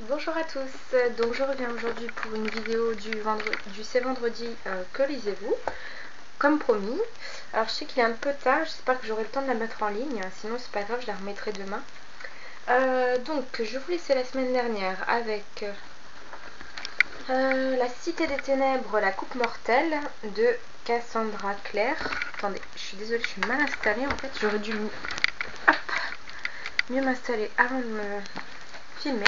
Bonjour à tous, donc je reviens aujourd'hui pour une vidéo du C'est vendredi, que lisez-vous, comme promis. Alors je sais qu'il est un peu tard, j'espère que j'aurai le temps de la mettre en ligne, sinon c'est pas grave, je la remettrai demain. Donc je vous laissais la semaine dernière avec La Cité des Ténèbres, la Coupe Mortelle de Cassandra Clare. Attendez, je suis désolée, je suis mal installée en fait, j'aurais dû mieux m'installer avant de me filmer.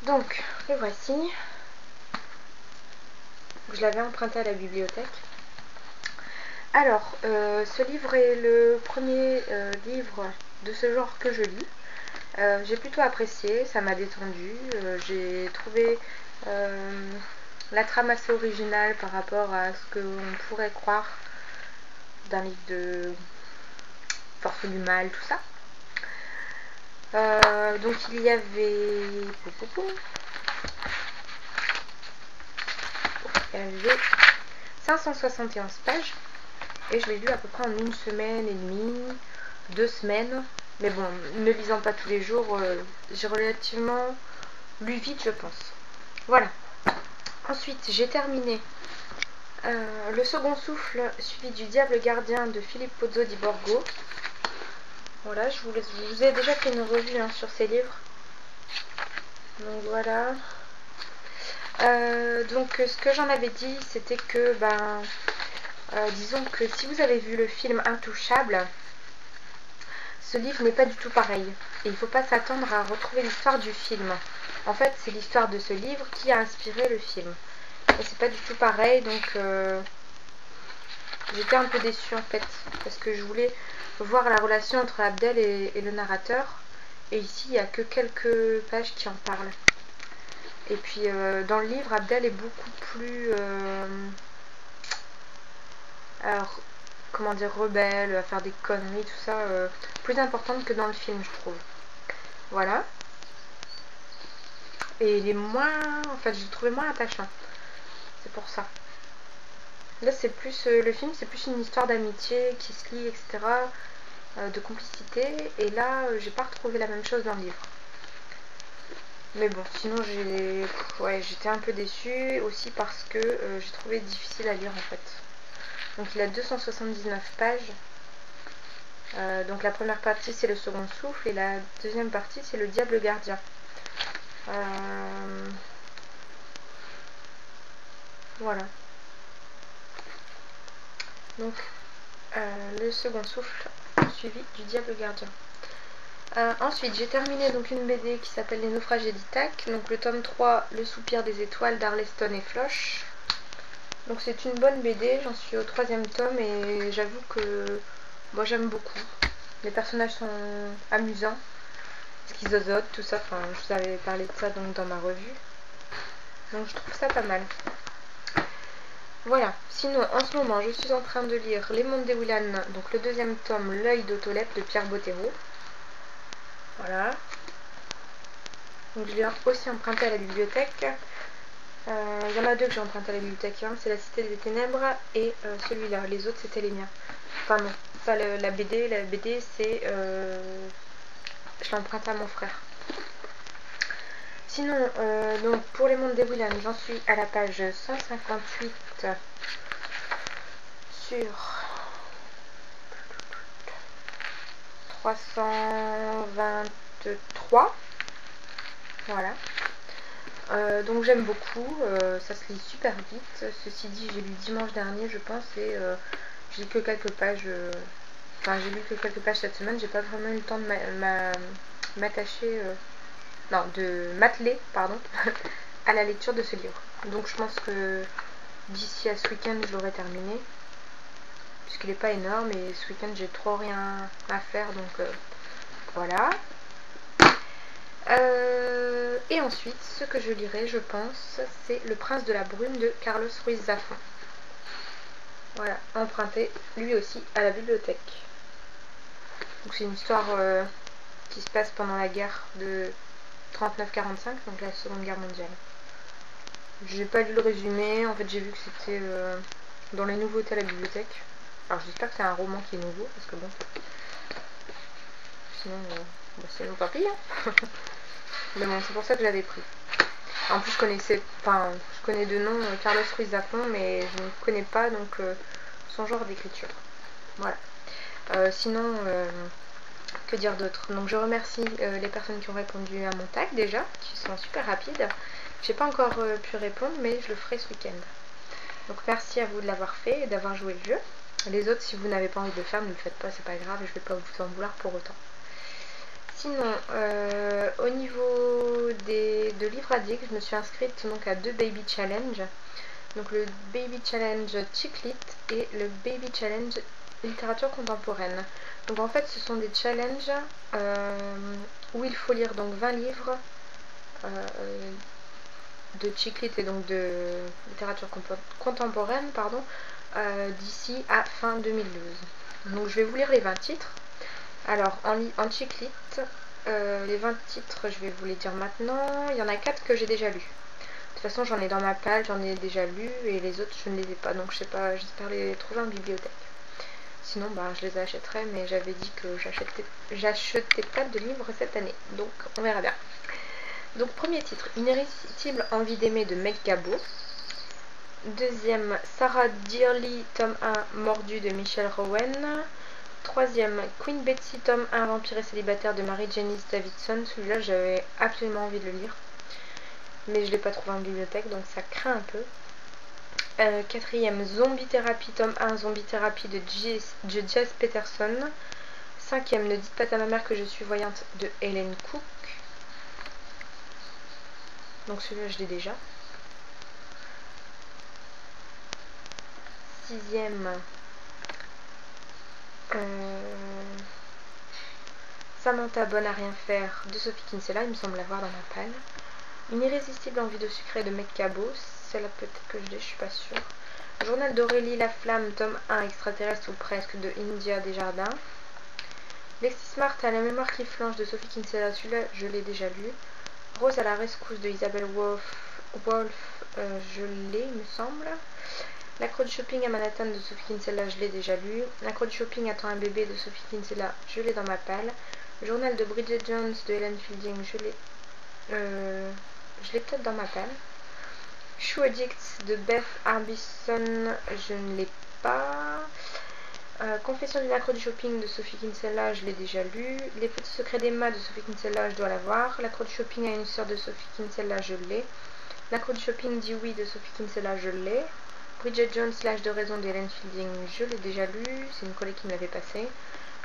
Donc, le voici. Je l'avais emprunté à la bibliothèque. Alors, ce livre est le premier livre de ce genre que je lis. J'ai plutôt apprécié, ça m'a détendu. J'ai trouvé la trame assez originale par rapport à ce qu'on pourrait croire d'un livre de Force du mal, tout ça. Donc il y avait 571 pages et je l'ai lu à peu près en une semaine et demie, 2 semaines. Mais bon, ne lisant pas tous les jours, j'ai relativement lu vite, je pense. Voilà. Ensuite, j'ai terminé Le Second Souffle, suivi du Diable Gardien de Filippo di Borgo. Voilà, je vous ai déjà fait une revue sur ces livres. Donc voilà. Donc ce que j'en avais dit, c'était que disons que si vous avez vu le film Intouchable, ce livre n'est pas du tout pareil. Et il ne faut pas s'attendre à retrouver l'histoire du film. En fait, c'est l'histoire de ce livre qui a inspiré le film. Et c'est pas du tout pareil, donc j'étais un peu déçue en fait, parce que je voulais voir la relation entre Abdel et le narrateur. Et ici, il n'y a que quelques pages qui en parlent. Et puis dans le livre, Abdel est beaucoup plus alors, comment dire, rebelle, à faire des conneries, tout ça, plus importante que dans le film, je trouve. Voilà. Et il est moins, en fait, je l'ai trouvé moins attachant. C'est pour ça. Là, c'est plus, le film, c'est plus une histoire d'amitié qui se lie, etc., de complicité. Et là, j'ai pas retrouvé la même chose dans le livre. Mais bon, sinon j'étais un peu déçue aussi parce que j'ai trouvé difficile à lire en fait. Donc il a 279 pages. Donc la première partie c'est Le Second Souffle et la deuxième partie c'est Le Diable Gardien. Voilà. Donc Le Second Souffle suivi du Diable Gardien. Ensuite, j'ai terminé donc une BD qui s'appelle Les Naufragés d'Ithaque, donc le tome 3, Le Soupir des Étoiles d'Arleston et Floch. Donc c'est une bonne BD, j'en suis au 3e tome et j'avoue que moi j'aime beaucoup. Les personnages sont amusants, schizozotes, tout ça, enfin je vous avais parlé de ça donc dans ma revue. Donc je trouve ça pas mal. Voilà, sinon en ce moment je suis en train de lire Les Mondes des Willan, donc le 2e tome, L'œil d'Otolep de Pierre Bottero. Voilà. Donc je l'ai aussi emprunté à la bibliothèque. Il y en a deux que j'ai emprunté à la bibliothèque, c'est La Cité des Ténèbres et celui-là. Les autres c'était les miens. Enfin non, pas la BD. La BD c'est... je l'ai emprunté à mon frère. Sinon, donc pour Les Mondes des Willan, j'en suis à la page 158 sur 323. Voilà. Donc j'aime beaucoup, ça se lit super vite. Ceci dit, j'ai lu dimanche dernier, je pense, et j'ai que quelques pages. Enfin, j'ai lu que quelques pages cette semaine. J'ai pas vraiment eu le temps de m'attacher, non, de m'atteler, pardon, à la lecture de ce livre. Donc je pense que d'ici à ce week-end, je l'aurai terminé, puisqu'il n'est pas énorme et ce week-end j'ai trop rien à faire, donc voilà. Et ensuite, ce que je lirai, je pense, c'est Le Prince de la Brume de Carlos Ruiz Zafón. Voilà, emprunté lui aussi à la bibliothèque. Donc c'est une histoire qui se passe pendant la guerre de 39-45, donc la Seconde Guerre mondiale. J'ai pas lu le résumé, en fait j'ai vu que c'était dans les nouveautés à la bibliothèque. Alors j'espère que c'est un roman qui est nouveau, parce que bon, sinon, sinon tant pis. Mais bon, c'est pour ça que je l'avais pris. En plus, je connais de nom Carlos Ruiz Zafón, mais je ne connais pas donc son genre d'écriture. Voilà. Sinon, que dire d'autre? Donc je remercie les personnes qui ont répondu à mon tag déjà, qui sont super rapides. J'ai pas encore pu répondre, mais je le ferai ce week-end. Donc merci à vous de l'avoir fait et d'avoir joué le jeu. Les autres, si vous n'avez pas envie de le faire, ne le faites pas, c'est pas grave, je vais pas vous en vouloir pour autant. Sinon, au niveau de livres à dire, je me suis inscrite donc à 2 Baby Challenge. Donc le Baby Challenge Chick Lit et le Baby Challenge Littérature Contemporaine. Donc en fait, ce sont des challenges où il faut lire donc 20 livres de Chick Lit et donc de littérature contemporaine, pardon, d'ici à fin 2012. Donc je vais vous lire les 20 titres. Alors en Chick Lit, les 20 titres, je vais vous les dire maintenant. Il y en a 4 que j'ai déjà lus. De toute façon, j'en ai dans ma palle, j'en ai déjà lu, et les autres, je ne les ai pas, donc je sais pas, j'espère les trouver en bibliothèque. Sinon, je les achèterai, mais j'avais dit que j'achetais pas de livres cette année, donc on verra bien. Donc, premier titre, Une irrésistible envie d'aimer de Meg Cabot. Deuxième, Sarah Dearly, tome 1, Mordu de Michelle Rowan. Troisième, Queen Betsy, tome 1, Vampire et célibataire de Mary Janice Davidson. Celui-là, j'avais absolument envie de le lire, mais je ne l'ai pas trouvé en bibliothèque, donc ça craint un peu. Quatrième, Zombie Therapy, tome 1, Zombie Therapy de Jess Peterson. Cinquième, Ne dites pas à ma mère que je suis voyante de Helen Cook. Donc celui-là, je l'ai déjà. Sixième, Samantha bonne à rien faire de Sophie Kinsella, il me semble l'avoir dans ma palle. Une irrésistible envie de sucrer de Meg Cabot, celle-là peut-être que je l'ai, je suis pas sûre. Journal d'Aurélie La Flamme, tome 1, extraterrestre ou presque, de India Desjardins. Lexi Smart à la mémoire qui flanche de Sophie Kinsella, celui-là je l'ai déjà lu. Rose à la rescousse de Isabelle Wolf, je l'ai il me semble. L'accro du shopping à Manhattan de Sophie Kinsella, je l'ai déjà lu. L'accro du shopping attend un bébé de Sophie Kinsella, je l'ai dans ma palle. Journal de Bridget Jones de Helen Fielding, je l'ai peut-être dans ma palle. Shoe Addicts de Beth Harbison, je ne l'ai pas. Confession d'une accro du shopping de Sophie Kinsella, je l'ai déjà lu. Les petits secrets d'Emma de Sophie Kinsella, je dois l'avoir. L'accro du shopping à une sœur de Sophie Kinsella, je l'ai. L'accro du shopping dit oui de Sophie Kinsella, je l'ai. Bridget Jones, l'âge de raison d'Helen Fielding, je l'ai déjà lu. C'est une collègue qui me l'avait passé.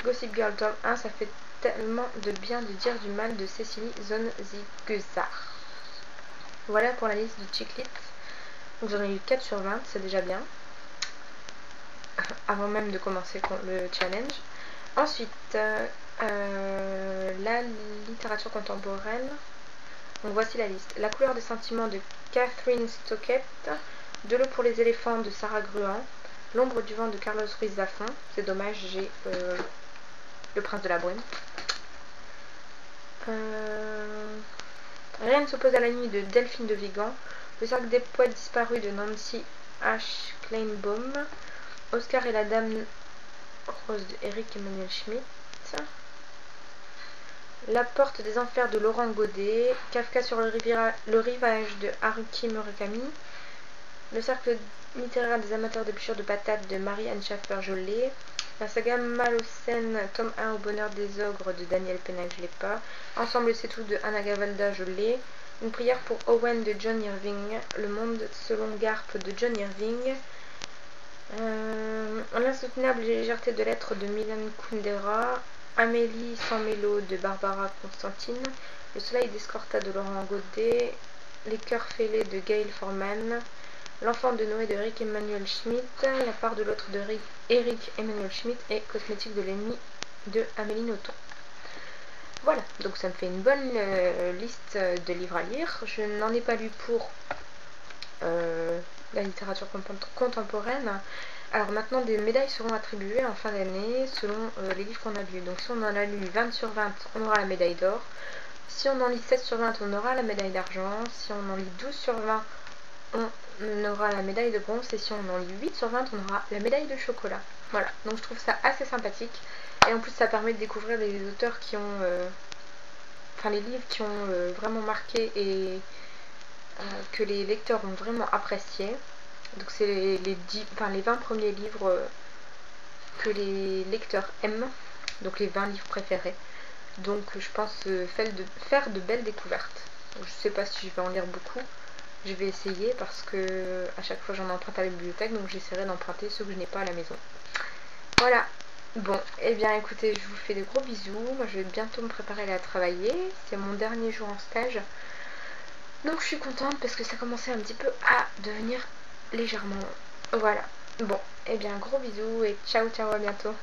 Gossip Girl tome 1, ça fait tellement de bien de dire du mal de Cécilie Zonzigezar. Voilà pour la liste du Chick Lit. Donc j'en ai eu 4 sur 20, c'est déjà bien. Avant même de commencer le challenge. Ensuite, la littérature contemporaine. Donc voici la liste. La couleur des sentiments de Catherine Stockett. De l'eau pour les éléphants de Sarah Gruan. L'ombre du vent de Carlos Ruiz Zafón. C'est dommage, j'ai Le prince de la brume. Rien ne s'oppose à la nuit de Delphine de Vigan. Le cercle des poètes disparus de Nancy H. Kleinbaum. Oscar et la dame rose de Eric Emmanuel Schmitt. La porte des enfers de Laurent Godet. Kafka sur le rivage de Haruki Murakami. Le cercle littéraire des amateurs d'épluchures de patates de Marie-Anne Schaffer, je l'ai. La saga Malocène, tome 1 au bonheur des ogres de Daniel Pennac, je l'ai pas. Ensemble c'est tout de Anna Gavalda, je l'ai. Une prière pour Owen de John Irving. Le monde selon Garp de John Irving. L'insoutenable légèreté de l'être de Milan Kundera. Amélie sans mélo de Barbara Constantine. Le soleil d'Escorta de Laurent Godet. Les cœurs fêlés de Gail Forman. L'enfant de Noé de Eric Emmanuel Schmitt. La part de l'autre de Eric Emmanuel Schmitt. Et Cosmétique de l'ennemi de Amélie Nothomb. Voilà, donc ça me fait une bonne liste de livres à lire. Je n'en ai pas lu pour la littérature contemporaine. Alors maintenant, des médailles seront attribuées en fin d'année selon les livres qu'on a lus. Donc si on en a lu 20 sur 20, on aura la médaille d'or. Si on en lit 7 sur 20, on aura la médaille d'argent. Si on en lit 12 sur 20, on aura la médaille de bronze. Et si on en lit 8 sur 20, on aura la médaille de chocolat. Voilà, donc je trouve ça assez sympathique. Et en plus, ça permet de découvrir des auteurs qui ont... enfin les livres qui ont vraiment marqué et que les lecteurs ont vraiment apprécié. Donc c'est les 20 premiers livres que les lecteurs aiment, donc les 20 livres préférés. Donc je pense faire de belles découvertes. Donc, je sais pas si je vais en lire beaucoup, je vais essayer parce que à chaque fois j'en emprunte à la bibliothèque, donc j'essaierai d'emprunter ceux que je n'ai pas à la maison. Voilà. Bon, et bien écoutez, je vous fais de gros bisous. Moi je vais bientôt me préparer à aller travailler. C'est mon dernier jour en stage. Donc je suis contente parce que ça commençait un petit peu à devenir légèrement. Voilà. Bon, et bien gros bisous et ciao ciao, à bientôt.